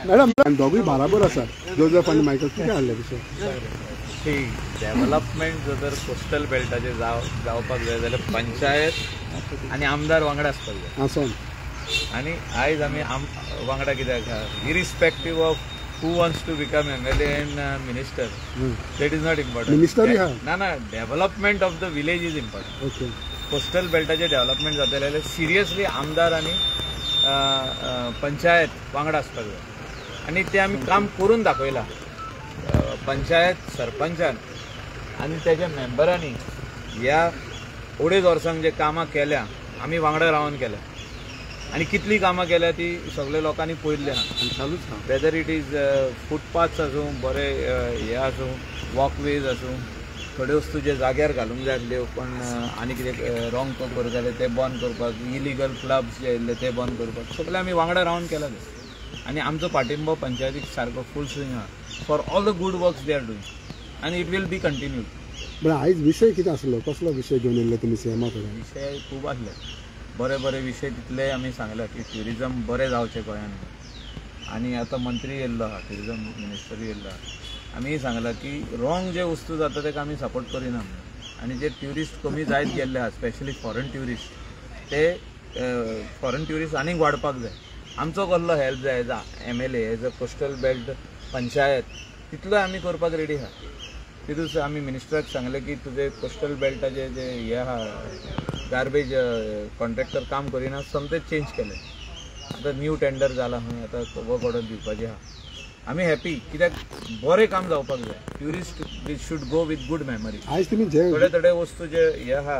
Madam दोघूय बराबर आसा Joseph आनी मायकल कितें आहले विषय डेव्हलपमेंट जर कोस्टल बेल्टाचे जावपाक जाय जाल्यार पंचायत आनी आमदार वांगडा आसपाक जाय आसोन आनी आयज आमी वांगडा कित्याक irrespective of who wants to become MLA and minister, that is not important. Minister ना development of the village is important. Okay. Coastal बेल्टाचे डेव्हलपमेंट जातले सिरियसली आमदार आनी पंचायत वांगडा आसपाक जाय आनी ते आमी काम करून दाखयलां. पंचायत सरपंचान आनी तेज्या मेंबरांनी ह्या अडेच वर्सांक जे कामां केल्या आमी वांगडा रावन केल्या आनी कितली कामां केल्या ती सगळ्या लोकांनी पळयल्ली आहा. वेदर इट इज फुटपाथ्स आसूं बरे हे आसूं वॉकवेज आसूं थोड्यो वस्तू जे जाग्यार घालूंक जाय आसल्यो पण आनी कितें रॉंग करता जाल्यार ते बंद करपाक इलिगल क्लब्स जे आयिल्ले ते बंद करपाक सगळे आमी वांगडा रावन केला ते आनी आमचो पाठिंबो पंचायतीक सारको फूल स्विंग आहा for all the good works they are doing आनी it will be continued. But आयज विशय कितें आसलो कसलो विशय घेवन येयल्ले तुमी सीएमा कडेन? विशय खूब आसले बरे बरे विषय तितले आमी सांगला की ट्युरिजम बरें जावचें गोंयान आनी आतां मंत्री येयल्लो आहा ट्युरिजम मिनिस्टर येयल्लो आहा. आमी सांगला की रॉंग जे वस्तू जाता तेका आमी सपोर्ट करिना आनी जे ट्युरिस्ट कमी जायत गेल्ले आहा स्पेशली फॉरेन ट्युरिस्ट ते फॉरेन ट्युरिस्ट आनीक वाडपाक जाय. आमचो कसलो हेल्प जाय as a MLA as a coastal belt panchayat तितलो आमी करपाक रेडी आहा. तितूच आमी मिनिस्टराक सांगलें की तुजे कोस्टल बेल्टाचे जे हे आहा गार्बेज कॉन्ट्रॅक्टर काम करिना समतेच चेंज केले. आतां न्यू टेंडर जाला खंय आतां वक ऑर्डर दिवपाची आहा. आमी हॅपी कित्याक बरें काम जावपाक जाय. Tourist should go with good memory. आयज तुमी थोडे वस्तू जे हे आहा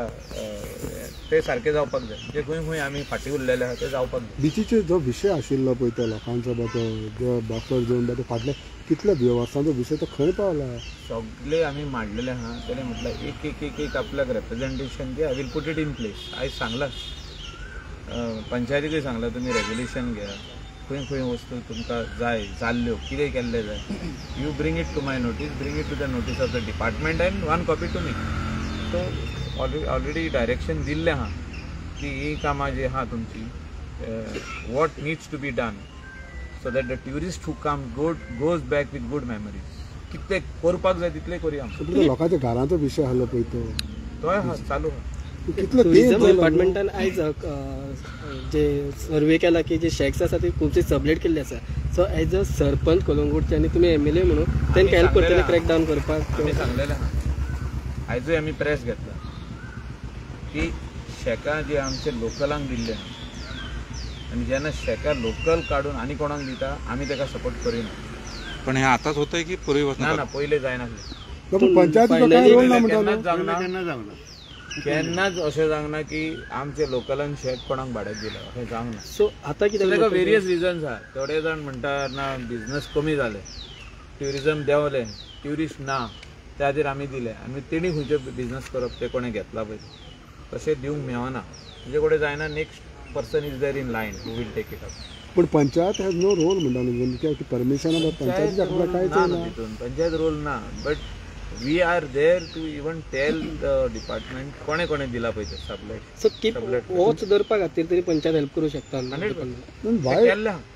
ते सारके जावपाक जाय जे खंय खंय आमी फाटी उरलेले आहा ते जावपाक जाय. बिचीचे जो विशय आशिल्लो पळय तो लोकांचो जो बफर झोन तो फाटले कितले वर्सांचो विशय तो खंय पावला? सगळे आमी मांडलेले आहा. तेणे म्हटल्यार एक आपल्याक रिप्रेझेंटेशन घे. I will put it in place. आयज सांगलां पंचायतीकूय सांगलां तुमी रेग्युलेशन घ्या खंय खंय वस्तू तुमकां जाय जाल्ल्यो कितें केल्लें जाय you bring it to my notice bring it to the notice of the department and one copy to me. So already direction दिल्लें आहा की ही कामां जी आहा तुमची what needs to be done so that the tourist who come goes back with good memories. कितले करपाक जाय तितले करूया. लोकांच्या घरांचो विशय आसलो पळय तो आहा चालू कितले टुरिझम डिपार्टमेंटान आयज जे सर्वे केला की जे शॅक्स आसा ते खुबशे सबलेट केल्ले आसा. सो एज अ सरपंच कलंगूटचे आनी तुमी MLA म्हणून तेंका हेल्प करतले क्रॅक डावन करपाक आमी सांगलेलें आहा. आयजूय आमी प्रेस घेतला की शॅकां जी आमचे लोकलांक दिल्ले आहा आणि जेन्ना शेका लोकल काढून आनी कोणाक दिता आमी तेका सपोर्ट करिना. पण हे आताच होतंय की पूर्वी ना पयले जायनासलें. केन्नाच अशें जावना की आमचे लोकलान शेक कोणाक भाड्याक दिला अशें जावना. सो आतां कितें तेका वेरियस रिजन्स आहा. थोडे जाण म्हणटा ना बिजनस कमी जाले ट्युरिजम देंवलें ट्युरिस्ट ना त्या खातीर आमी दिले आनी तेणी खंयचे बिजनस करप ते कोणें घेतला पळय तशें दिवंक मेळना. तुजे कडेन जायना next person is there in line who will take it up. पण पंचायत हैज नो रोल म्हणटा की परमिशन पंचायतीच्या कांयच ना पंचायत रोल ना. But we are there to even tell the department कोणे कोणे दिला पळय ते सबलेट. सो वॉच धरपा खातीर तरी पंचायत हेल्प करूं शकता.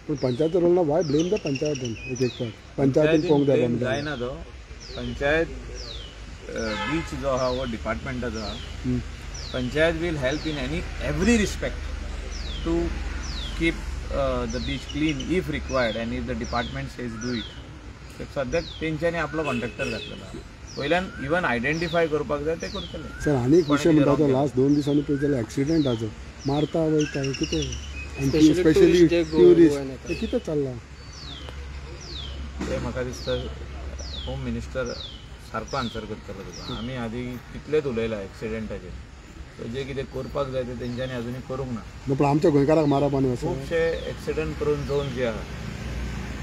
पण पंचायत रोल ना वाय ब्लेम द पंचायत एक पंचायतीन पोंक जायना तो पंचायत बीच जो आहा वो डिपार्टमेंटाचो आहा. Panchayat will help in every respect to keep the beach clean if required and if the department says do it. सद्याक तेंच्यांनी आपलो कॉन्ट्रॅक्टर घातलेलो पयल्यान इवन आयडेंटिफाय करपाक जाय ते करतले. सर आनी एक विशय म्हणटा तो लास्ट 2 दिसांनी पळय जाल्यार एक्सिडेंटाचो मारता वयता कितें स्पेशली ट्युरिस्ट ते कितें चल्लां ते म्हाका दिसता होम मिनिस्टर सारको आन्सर करतलो तुका. आमी आदी कितलेच उलयला एक्सिडेंटाचेर जे कितें करपाक जाय ते तेंच्यांनी अजुनी करूंक ना. पण आमच्या गोंयकाराक मारप आनी खुबशे एक्सिडंट प्रोन झोन जे आहा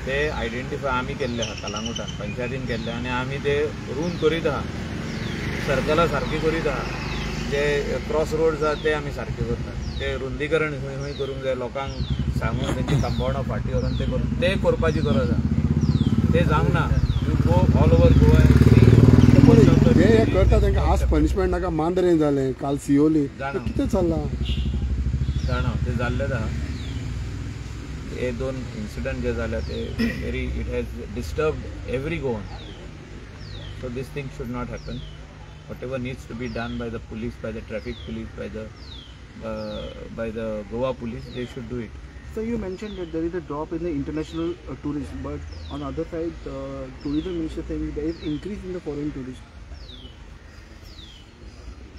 ते आयडेंटिफाय आमी केल्ले आहा कलंगूटान पंचायतीन केल्ले आनी आमी ते रूल करीत आहा. सर्कलां सारकी करीत आहा. जे क्रॉस रोड्स आहा ते आमी सारके करतात. ते रुंदीकरण खंय खंय करूंक जाय लोकांक सांगून तेंची कांबावणां फाटी व्हरून ते करपाची गरज आहा. ते जावंक ना. You go all over Goa हे करता तांकां आज पनिशमेंट नाका मांद्रें जालें काल सियोली कितें चल्लां जाणा ते जाल्लेच आहा. हे दोन इन्सिडंट जे झाले ते very it has disturbed every Goan. So this thing should not happen. Whatever needs to be done by the police, by the traffic police, by the Goa police, they should do it. So you mentioned that there is a drop in the international tourism, but on the other side, tourism minister saying there is increase in the foreign tourists.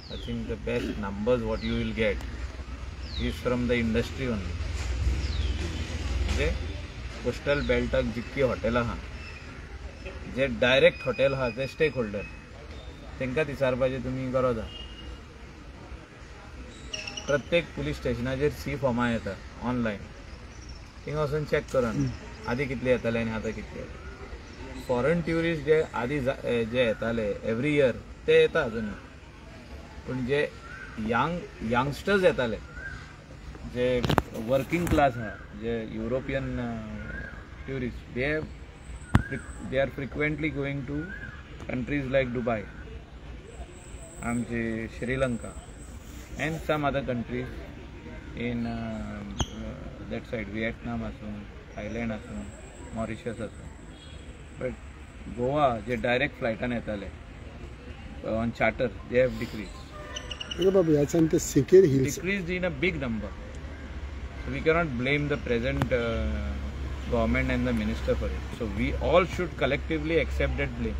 I think the best numbers what you will get is from the industry only. जे coastal बेल्टाक जितकी हॉटेलां आहा, जे direct hotel आहा ते stake holder तांकां विचारपाचें तुमी गरज आहा. प्रत्येक पुलीस स्टेशनाचेर सी फॉर्मां येता ऑनलायन, थिंगा वचून चॅक करान आदी कितले येताले आनी आतां कितले येता. फॉरेन ट्युरिस्ट जे आदी जे येताले एवरी इयर ते येता अजुनूय, पूण जे यंगस्टर्स येताले, जे वर्किंग क्लास आहा, जे European tourist, they are frequently going to countries like Dubai, Sri Lanka, and some other countries in that side, Vietnam asun, Thailand asun, Mauritius asun. But Goa, je direct flight an yetale on charter, they have decreased. Decreased in a big number. So we cannot blame the present government and the minister for it. So we all should collectively accept that blame.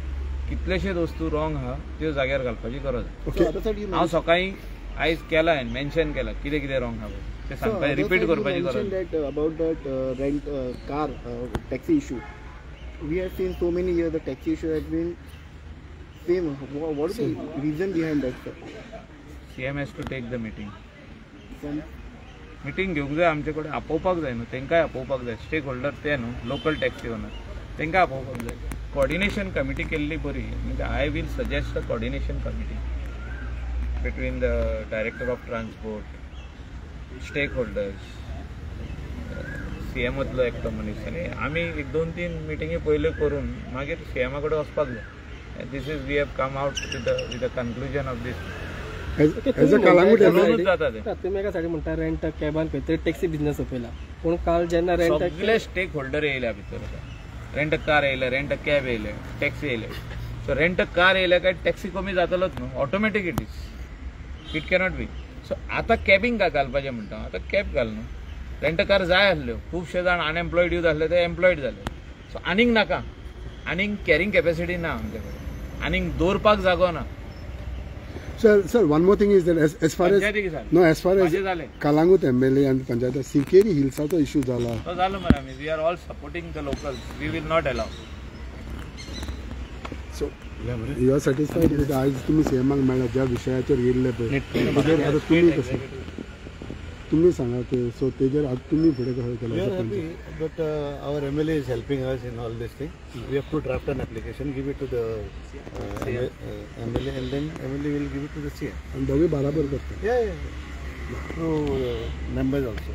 कितलेशेच वस्तू wrong आहा त्यो जाग्यार घालपाची गरज आहा. हांव सकाळी आयज केला मेन्शन केला कितें कितें रॉंग आहा ते सांगपाचें, रिपीट करपाची गरज. About that rent car taxi issue, we have seen so many years the taxi issue has been same. What is the reason behind that, sir? CM has to take the meeting. Meeting घेवंक जाय, आमचे कडेन आपोवपाक जाय न्हू, तांकांय आपोवपाक जाय. Stake holder ते न्हू, लोकल टॅक्सी ओनर, तांकां आपोवपाक जाय. कोऑर्डिनेशन कमिटी केल्ली बरी. म्हणजे I will suggest a coordination committee between the director of transport, stakeholders, CM वतलो एकटो मनीस, आनी आमी 1-2-3 मिटिंगी पयल्यो करून मागीर CM कडेन वचपाक जाय. This is we have come out with the conclusion of this. तुम्ही एकासाठी म्हणटा रेंट कॅबान खंय तरी टॅक्सी बिझनेस आपयला, पूण काल जेन्ना रेंट सगळे स्टेक होल्डर येयल्या भितर. रेंट कार येयले, रेंट कॅब येयले, टॅक्सी येयले. सो रेंट कार येयले काय टॅक्सी कमी जातलोच न्हू, automatic it cannot be. So आतां कॅबींग काय घालपाचें म्हणटा, आतां कॅब घाल न्हू. रेंट कार जाय आसल्यो, खुबशे जाण अनएम्प्लॉयड यूथ आसले ते एम्प्लॉयड जाले. सो आनीक नाका, आनीक कॅरिंग कॅपॅसिटी ना आमचे कडेन, आनीक दवरपाक जागो ना. Sir, one more thing is that as far as Kalangut MLA and Panchayat Sikeri Hilsato issue झाला. तो झालो मरे, we are all supporting the locals. We will not allow. So you are satisfied with आज तुम्ही CM मेळ्ळा ज्या विषयाचेर येयल्ले पळय ताजेर आता तुम्ही कशें तुम्ही सांगा ते. सो तेजेर आज तुम्ही फुडें कशें केलें? But our MLA is helping us in all this thing. We have to draft an application, give it to the MLA, and then MLA will give it to the CM. आणि दोघे बराबर करतात. Yeah. No members also.